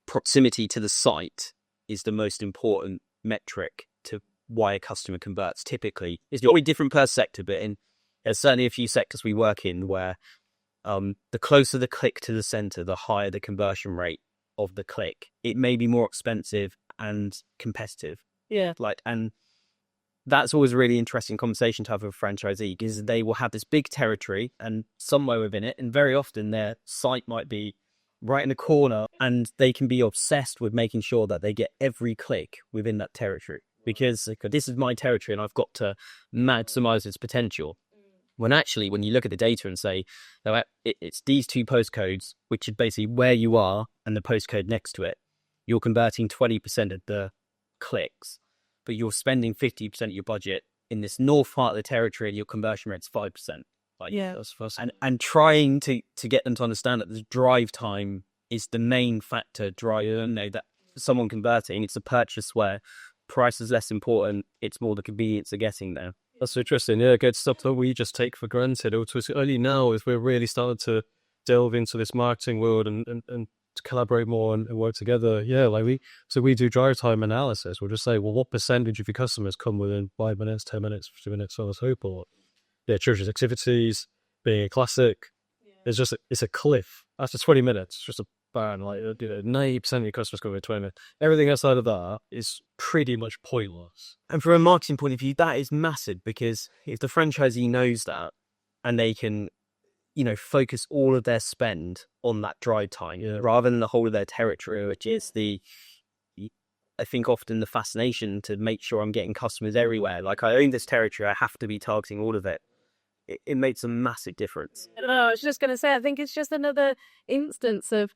Speaker 2: proximity to the site is the most important metric to why a customer converts. Typically, it's probably different per sector, but there's certainly a few sectors we work in where the closer the click to the center, the higher the conversion rate of the click. It may be more expensive and competitive.
Speaker 3: Yeah.
Speaker 2: And that's always a really interesting conversation to have with a franchisee because they will have this big territory and somewhere within it, and very often their site might be right in the corner, and they can be obsessed with making sure that they get every click within that territory because this is my territory and I've got to maximize its potential. When actually, when you look at the data and say, no, it's these two postcodes, which is basically where you are and the postcode next to it, you're converting 20% of the clicks, but you're spending 50% of your budget in this north part of the territory and your conversion rate's 5%. And trying to get them to understand that the drive time is the main factor driving that someone converting. It's a purchase where price is less important. It's more the convenience of getting there.
Speaker 4: That's interesting. Yeah, good stuff that we just take for granted. It's only now as we're really starting to delve into this marketing world and to collaborate more and work together. Yeah, we do drive time analysis. We'll just say, well, what percentage of your customers come within 5 minutes, 10 minutes, 15 minutes, so on and so forth. Yeah, churches activities, being a classic. Yeah. It's a cliff. After 20 minutes, it's just a ban. 90% of your customers go within 20 minutes. Everything outside of that is pretty much pointless.
Speaker 2: And from a marketing point of view, that is massive because if the franchisee knows that and they can, focus all of their spend on that drive time rather than the whole of their territory, which is I think often the fascination to make sure I'm getting customers everywhere. Like I own this territory, I have to be targeting all of it. It makes a massive difference.
Speaker 3: I was just going to say, I think it's just another instance of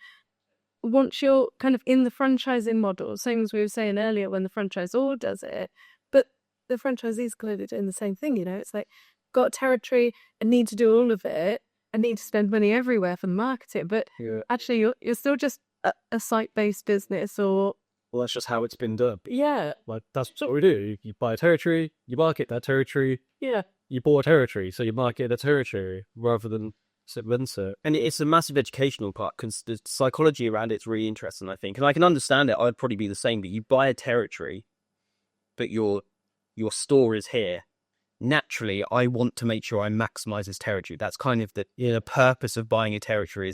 Speaker 3: once you're kind of in the franchising model, same as we were saying earlier when the franchisor does it, but the franchisee's clearly doing the same thing, It's like, got a territory, I need to do all of it, I need to spend money everywhere for the marketing, but actually you're still just a site-based business or...
Speaker 4: Well, that's just how it's been done.
Speaker 3: Yeah.
Speaker 4: That's what we do. You buy a territory, you market that territory.
Speaker 3: Yeah.
Speaker 4: You bought a territory, so you market the territory rather than subvent it.
Speaker 2: And it's a massive educational part because the psychology around it's really interesting, I think. And I can understand it. I'd probably be the same, but you buy a territory, but your store is here. Naturally, I want to make sure I maximize this territory. That's kind of the purpose of buying a territory.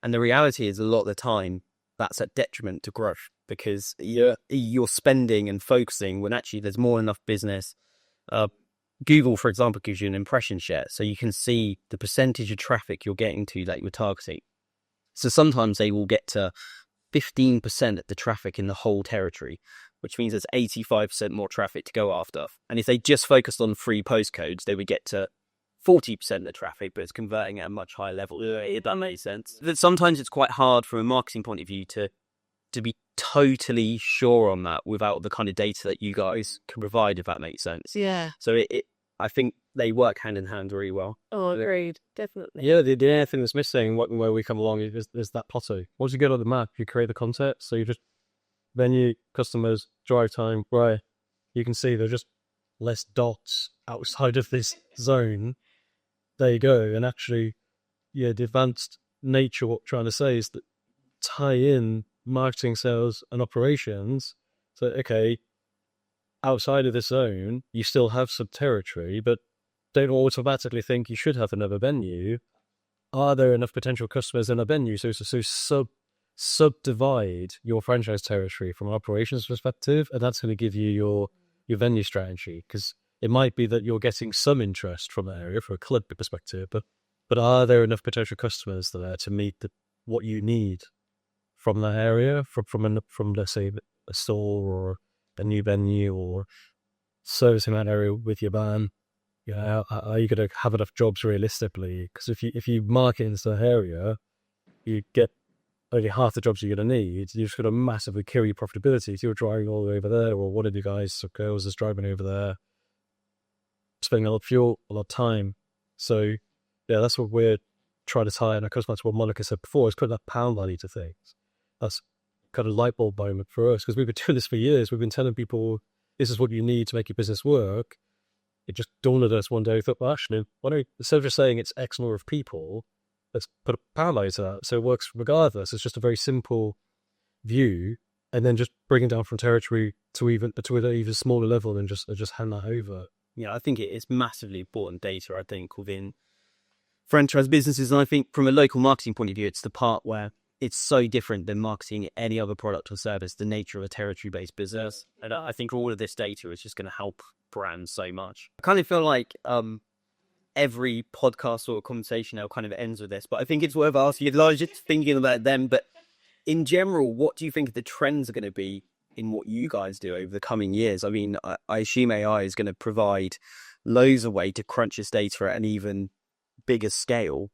Speaker 2: And the reality is a lot of the time, that's a detriment to growth. because you're spending and focusing when actually there's more than enough business. Google, for example, gives you an impression share, so you can see the percentage of traffic you're getting to that you're targeting. So sometimes they will get to 15% of the traffic in the whole territory, which means there's 85% more traffic to go after. And if they just focused on 3 postcodes, they would get to 40% of the traffic, but it's converting at a much higher level. If that makes sense. That sometimes it's quite hard from a marketing point of view to be totally sure on that without the kind of data that you guys can provide, if that makes sense.
Speaker 3: Yeah.
Speaker 2: So I think they work hand in hand really well.
Speaker 3: Oh, agreed. Definitely.
Speaker 4: Yeah, the only thing that's missing where we come along is that plateau. Once you get on the map, you create the concept. So you just venue, customers, drive time, right? You can see there's just less dots outside of this zone. There you go. And actually, yeah, the advanced nature, what I'm trying to say is that tie in marketing, sales, and operations. So, okay, outside of this zone, you still have some territory, but don't automatically think you should have another venue. Are there enough potential customers in a venue? So subdivide your franchise territory from an operations perspective, and that's going to give you your venue strategy, because it might be that you're getting some interest from that area from a club perspective, but are there enough potential customers there to meet what you need from that area, from let's say a store or a new venue or servicing that area with your van? Yeah, are you going to have enough jobs realistically? Because if you market into that area, you get only half the jobs you're going to need. You're just going to massively kill your profitability. If you're driving all the way over there, or one of you guys or girls is driving over there, spending a lot of fuel, a lot of time. So yeah, that's what we're trying to tie in. It comes back to what Monica said before, is put that pound value to things. That's kind of light bulb moment for us, because we've been doing this for years. We've been telling people this is what you need to make your business work. It just dawned on us one day. We thought, well, actually, instead of just saying it's X number of people, let's put a pound value to that, so it works regardless. It's just a very simple view, and then just bring it down from territory to an even smaller level, and just hand that over.
Speaker 2: Yeah, I think it's massively important data, I think, within franchise businesses. And I think from a local marketing point of view, it's the part where it's so different than marketing any other product or service, the nature of a territory-based business. And I think all of this data is just going to help brands so much. I kind of feel like every podcast or conversation now kind of ends with this, but I think it's worth asking you, like, just thinking about them. But in general, what do you think the trends are going to be in what you guys do over the coming years? I mean, I assume AI is going to provide loads of way to crunch this data at an even bigger scale.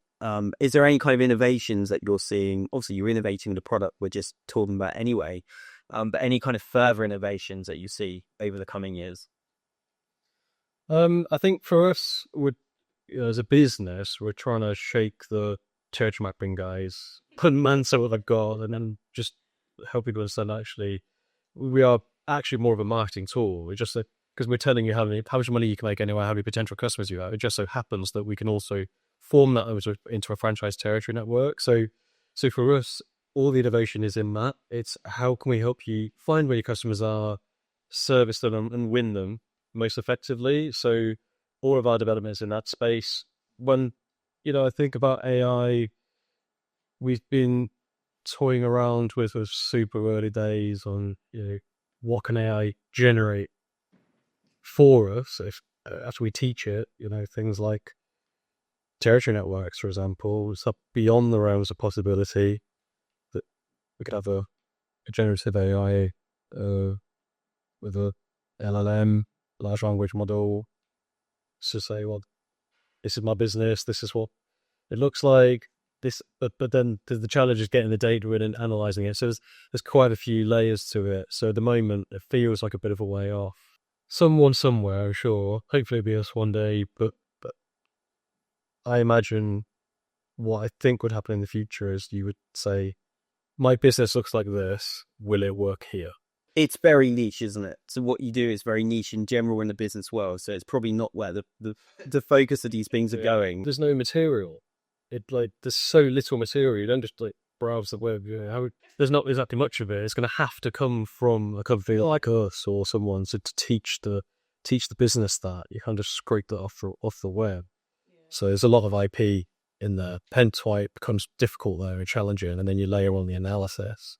Speaker 2: Is there any kind of innovations that you're seeing? Obviously, you're innovating the product we're just talking about anyway, but any kind of further innovations that you see over the coming years?
Speaker 4: I think for us, as a business, we're trying to shake the territory mapping guys, put an answer what they've got, and then just help people understand actually we are actually more of a marketing tool. It's just that because we're telling you how much money you can make anyway, how many potential customers you have. It just so happens that we can also form that into a franchise territory network. So for us, all the innovation is in that. It's how can we help you find where your customers are, service them, and win them most effectively. So all of our development is in that space. When I think about AI, we've been toying around with super early days on what can AI generate for us after we teach it. Things like territory networks, for example. It's up beyond the realms of possibility that we could have a generative AI with a LLM, large language model, to say, well, this is my business, this is what it looks like. This, but then the challenge is getting the data in and analysing it. So there's quite a few layers to it. So at the moment, it feels like a bit of a way off. Someone somewhere, sure. Hopefully it'll be us one day, but I imagine what I think would happen in the future is you would say, my business looks like this, will it work here?
Speaker 2: It's very niche, isn't it? So what you do is very niche in general in the business world. So it's probably not where the focus of these things are going.
Speaker 4: There's no material. There's so little material. You don't just browse the web. There's not exactly much of it. It's going to have to come from a company like us or someone to teach the business that. You can't just scrape that off the web. So there's a lot of IP in there. Hence why it becomes difficult there and challenging, and then you layer on the analysis.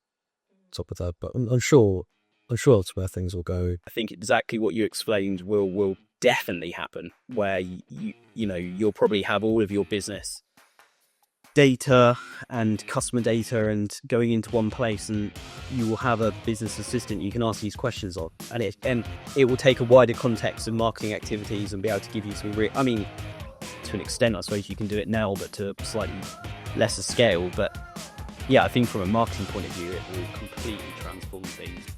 Speaker 4: top of that. But I'm sure that's where things will go.
Speaker 2: I think exactly what you explained will definitely happen, where you'll probably have all of your business data and customer data and going into one place, and you will have a business assistant you can ask these questions of, and it will take a wider context of marketing activities and be able to give you some I mean, to an extent I suppose you can do it now, but to a slightly lesser scale. But yeah, I think from a marketing point of view it will completely transform things.